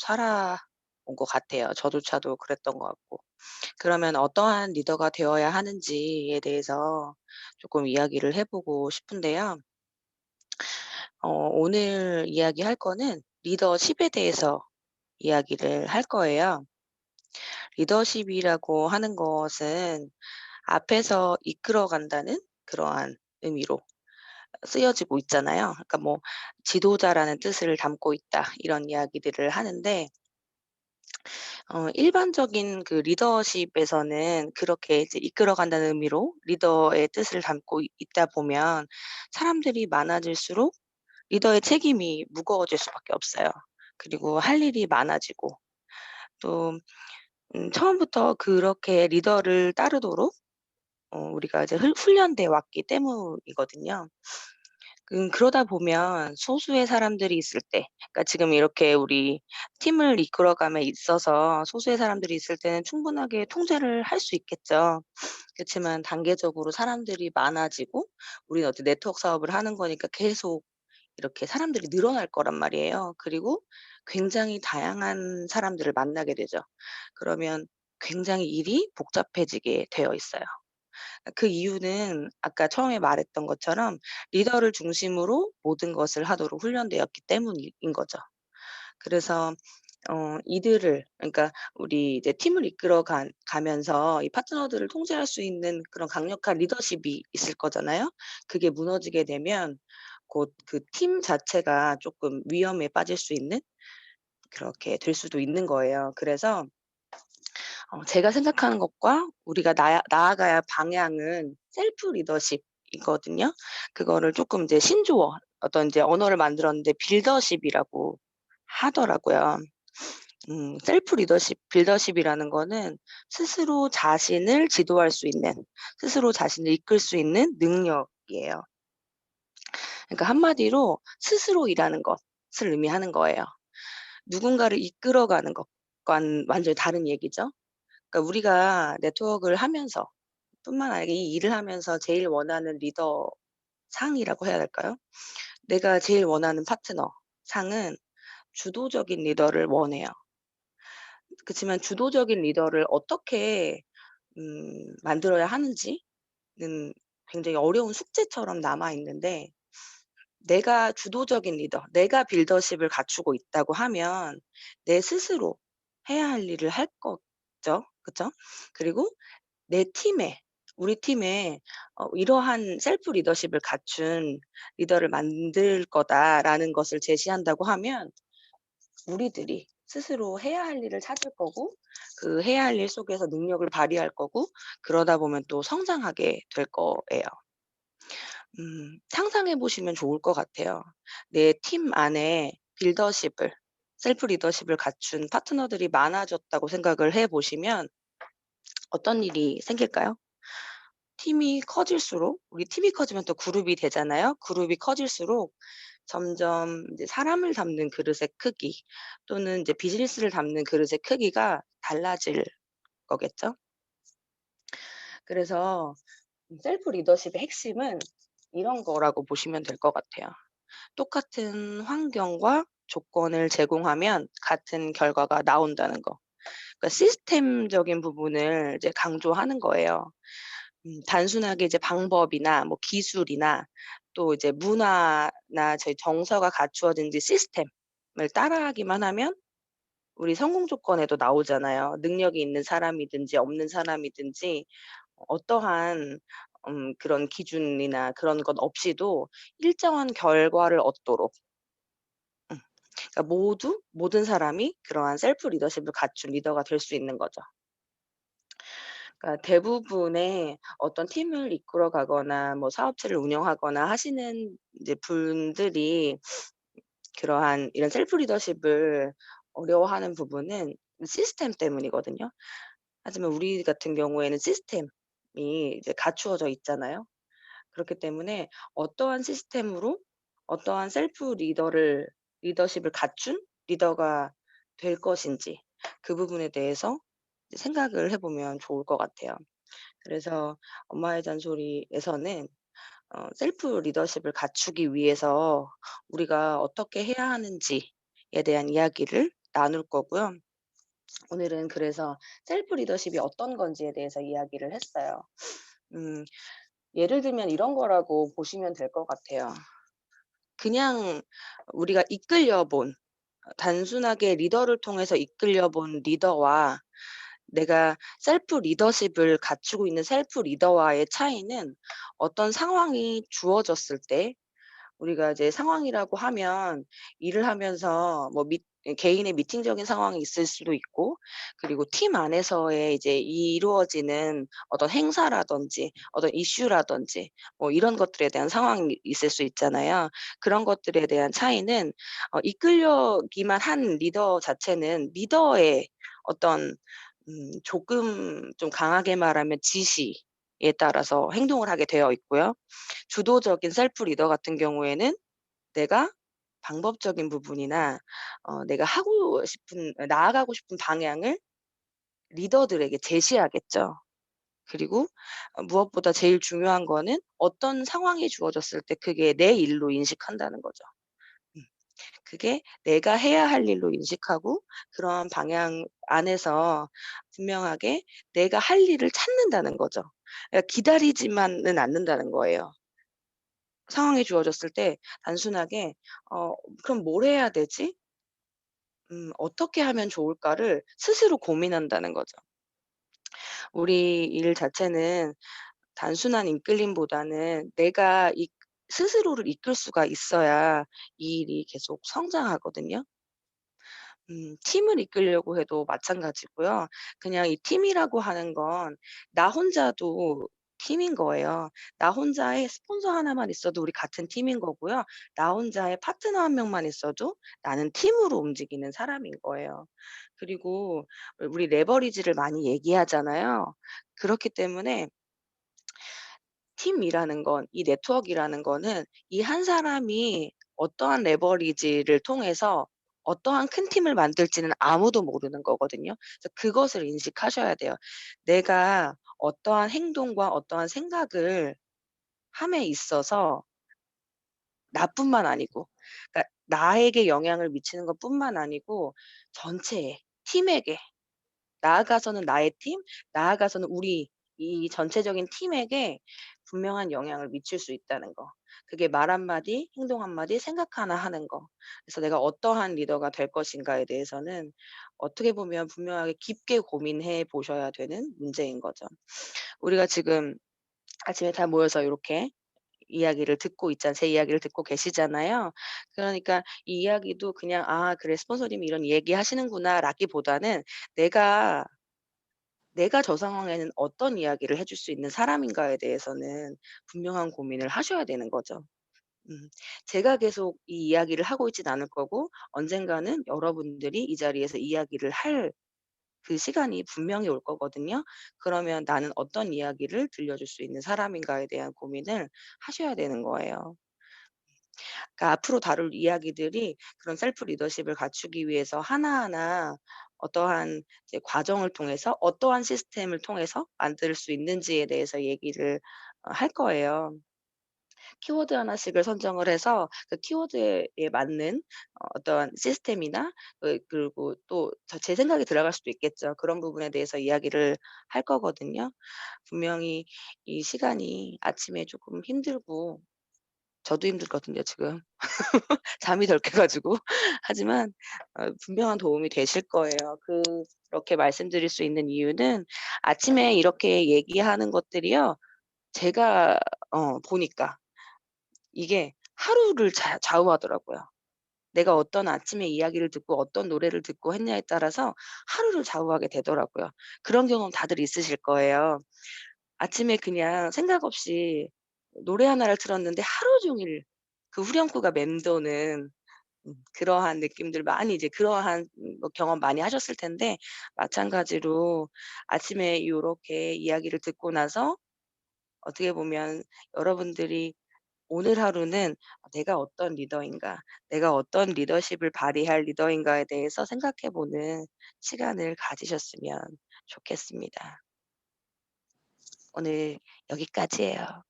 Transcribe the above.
살아온 것 같아요. 저조차도 그랬던 것 같고. 그러면 어떠한 리더가 되어야 하는지에 대해서 조금 이야기를 해 보고 싶은데요. 오늘 이야기할 거는 리더십에 대해서 이야기를 할 거예요. 리더십이라고 하는 것은 앞에서 이끌어 간다는 그러한 의미로 쓰여지고 있잖아요. 그러니까 지도자라는 뜻을 담고 있다 이런 이야기들을 하는데 일반적인 그 리더십에서는 그렇게 이제 이끌어 간다는 의미로 리더의 뜻을 담고 있다 보면 사람들이 많아질수록 리더의 책임이 무거워질 수밖에 없어요. 그리고 할 일이 많아지고 또 처음부터 그렇게 리더를 따르도록 우리가 이제 훈련돼 왔기 때문이거든요. 그러다 보면 소수의 사람들이 있을 때, 그러니까 지금 이렇게 우리 팀을 이끌어감에 있어서 소수의 사람들이 있을 때는 충분하게 통제를 할 수 있겠죠. 그렇지만 단계적으로 사람들이 많아지고 우리는 어떤 네트워크 사업을 하는 거니까 계속 이렇게 사람들이 늘어날 거란 말이에요. 그리고 굉장히 다양한 사람들을 만나게 되죠. 그러면 굉장히 일이 복잡해지게 되어 있어요. 그 이유는 아까 처음에 말했던 것처럼 리더를 중심으로 모든 것을 하도록 훈련되었기 때문인 거죠. 그래서 이들을, 그러니까 우리 이제 팀을 이끌어 가면서 이 파트너들을 통제할 수 있는 그런 강력한 리더십이 있을 거잖아요. 그게 무너지게 되면 곧 그 팀 자체가 조금 위험에 빠질 수 있는 그렇게 될 수도 있는 거예요. 그래서 제가 생각하는 것과 우리가 나아가야 방향은 셀프 리더십이거든요. 그거를 조금 이제 신조어, 어떤 이제 언어를 만들었는데 빌더십이라고 하더라고요. 셀프 빌더십이라는 거는 스스로 자신을 지도할 수 있는, 스스로 자신을 이끌 수 있는 능력이에요. 그러니까 한마디로 스스로 일하는 것을 의미하는 거예요. 누군가를 이끌어가는 것과는 완전히 다른 얘기죠. 그러니까 우리가 네트워크를 하면서 뿐만 아니라 이 일을 하면서 제일 원하는 리더 상이라고 해야 될까요? 내가 제일 원하는 파트너 상은 주도적인 리더를 원해요. 그치만 주도적인 리더를 어떻게 만들어야 하는지는 굉장히 어려운 숙제처럼 남아 있는데, 내가 주도적인 리더, 내가 빌더십을 갖추고 있다고 하면 내 스스로 해야 할 일을 할 거죠. 그쵸? 그리고 내 팀에 우리 팀에 이러한 셀프 리더십을 갖춘 리더를 만들 거다라는 것을 제시한다고 하면 우리들이 스스로 해야 할 일을 찾을 거고 그 해야 할 일 속에서 능력을 발휘할 거고 그러다 보면 또 성장하게 될 거예요. 상상해 보시면 좋을 것 같아요. 내 팀 안에 빌더십을 셀프 리더십을 갖춘 파트너들이 많아졌다고 생각을 해 보시면 어떤 일이 생길까요? 팀이 커질수록 우리 팀이 커지면 또 그룹이 되잖아요. 그룹이 커질수록 점점 이제 사람을 담는 그릇의 크기 또는 이제 비즈니스를 담는 그릇의 크기가 달라질 거겠죠. 그래서 셀프 리더십의 핵심은 이런 거라고 보시면 될 것 같아요. 똑같은 환경과 조건을 제공하면 같은 결과가 나온다는 거. 그러니까 시스템적인 부분을 이제 강조하는 거예요. 단순하게 이제 방법이나 기술이나 또 이제 문화나 저희 정서가 갖추어진 이제 시스템을 따라하기만 하면 우리 성공 조건에도 나오잖아요. 능력이 있는 사람이든지 없는 사람이든지 어떠한 그런 기준이나 그런 것 없이도 일정한 결과를 얻도록 그러니까 모든 사람이 그러한 셀프 리더십을 갖춘 리더가 될 수 있는 거죠. 그러니까 대부분의 어떤 팀을 이끌어 가거나 사업체를 운영하거나 하시는 이제 분들이 그러한 이런 셀프 리더십을 어려워하는 부분은 시스템 때문이거든요. 하지만 우리 같은 경우에는 시스템이 이제 갖추어져 있잖아요. 그렇기 때문에 어떠한 시스템으로 어떠한 셀프 리더십을 갖춘 리더가 될 것인지 그 부분에 대해서 이제 생각을 해 보면 좋을 것 같아요. 그래서 엄마의 잔소리에서는 셀프 리더십을 갖추기 위해서 우리가 어떻게 해야 하는지에 대한 이야기를 나눌 거고요. 오늘은 그래서 셀프 리더십이 어떤 건지에 대해서 이야기를 했어요. 음 예를 들면 이런 거라고 보시면 될 것 같아요. 그냥 우리가 이끌려 본 단순하게 리더를 통해서 이끌려 본 리더와 내가 셀프 리더십을 갖추고 있는 셀프 리더와의 차이는 어떤 상황이 주어졌을 때 우리가 이제 상황이라고 하면 일을 하면서 뭐 개인의 미팅적인 상황이 있을 수도 있고 그리고 팀 안에서의 이제 이루어지는 어떤 행사라든지 어떤 이슈라든지 뭐 이런 것들에 대한 상황이 있을 수 있잖아요. 그런 것들에 대한 차이는 이끌려기만 한 리더 자체는 리더의 어떤 조금 좀 강하게 말하면 지시에 따라서 행동을 하게 되어 있고요. 주도적인 셀프 리더 같은 경우에는 내가 방법적인 부분이나 내가 하고 싶은 나아가고 싶은 방향을 리더들에게 제시하겠죠. 그리고 무엇보다 제일 중요한 거는 어떤 상황이 주어졌을 때 그게 내 일로 인식한다는 거죠. 음. 그게 내가 해야 할 일로 인식하고 그러한 방향 안에서 분명하게 내가 할 일을 찾는다는 거죠. 그러니까 기다리지만은 않는다는 거예요. 상황이 주어졌을 때 단순하게 '그럼 뭘 해야 되지? 어떻게 하면 좋을까?'를 스스로 고민한다는 거죠. 우리 일 자체는 단순한 이끌림보다는 내가 스스로를 이끌 수가 있어야 이 일이 계속 성장하거든요. 팀을 이끌려고 해도 마찬가지고요. 그냥 이 팀이라고 하는 건 나 혼자도 팀인 거예요. 나 혼자의 스폰서 하나만 있어도 우리 같은 팀인 거고요. 나 혼자의 파트너 한 명만 있어도 나는 팀으로 움직이는 사람인 거예요. 그리고 우리 레버리지를 많이 얘기하잖아요. 그렇기 때문에 팀이라는 건 이 네트워크라는 거는 이 한 사람이 어떠한 레버리지를 통해서 어떠한 큰 팀을 만들지는 아무도 모르는 거거든요. 그래서 그것을 인식하셔야 돼요. 내가 어떠한 행동과 어떠한 생각을 함에 있어서 나뿐만 아니고 그러니까 나에게 영향을 미치는 것뿐만 아니고 전체에 팀에게 나아가서는 나의 팀, 나아가서는 우리 이 전체적인 팀에게 분명한 영향을 미칠 수 있다는 거. 그게 말 한마디, 행동 한마디, 생각 하나 하는 거. 그래서 내가 어떠한 리더가 될 것인가에 대해서는 어떻게 보면 분명하게 깊게 고민해 보셔야 되는 문제인 거죠. 우리가 지금 아침에 다 모여서 요렇게 이야기를 듣고 있잖아 제 이야기를 듣고 계시잖아요. 그러니까 이 이야기도 그냥 '아 그래 스폰서님이 이런 얘기하시는구나.'라기보다는 내가 저 상황에는 어떤 이야기를 해줄 수 있는 사람인가에 대해서는 분명한 고민을 하셔야 되는 거죠. 음. 제가 계속 이 이야기를 하고 있진 않을 거고 언젠가는 여러분들이 이 자리에서 이야기를 할 그 시간이 분명히 올 거거든요. 그러면 '나는 어떤 이야기를 들려줄 수 있는 사람인가.'에 대한 고민을 하셔야 되는 거예요. 그러니까 앞으로 다룰 이야기들이 그런 셀프 리더십을 갖추기 위해서 하나하나 어떠한 이제 과정을 통해서 어떠한 시스템을 통해서 만들 수 있는지에 대해서 얘기를 할 거예요. 키워드 하나씩을 선정을 해서 그 키워드에 맞는 어떠한 시스템이나 그리고 또 제 생각이 들어갈 수도 있겠죠. 그런 부분에 대해서 이야기를 할 거거든요. 분명히 이 시간이 아침에 쪼끔 힘들고 저도 힘들거든요 지금. 잠이 덜 깨 가지고. 하지만 분명한 도움이 되실 거예요. 그렇게 말씀드릴 수 있는 이유는 아침에 이렇게 얘기하는 것들이요. 제가 보니까 이게 하루를 좌우하더라고요. 내가 어떤 아침에 이야기를 듣고 어떤 노래를 듣고 했냐에 따라서 하루를 좌우하게 되더라고요. 그런 경험 다들 있으실 거예요. 아침에 그냥 생각 없이 노래 하나를 틀었는데 하루 종일 그 후렴구가 맴도는 그러한 느낌들 많이 이제 그러한 뭐 경험 많이 하셨을 텐데 마찬가지로 아침에 요렇게 이야기를 듣고 나서 어떻게 보면 여러분들이 오늘 하루는 '내가 어떤 리더인가? 내가 어떤 리더십을 발휘할 리더인가.'에 대해서 생각해 보는 시간을 가지셨으면 좋겠습니다. 오늘 여기까지예요.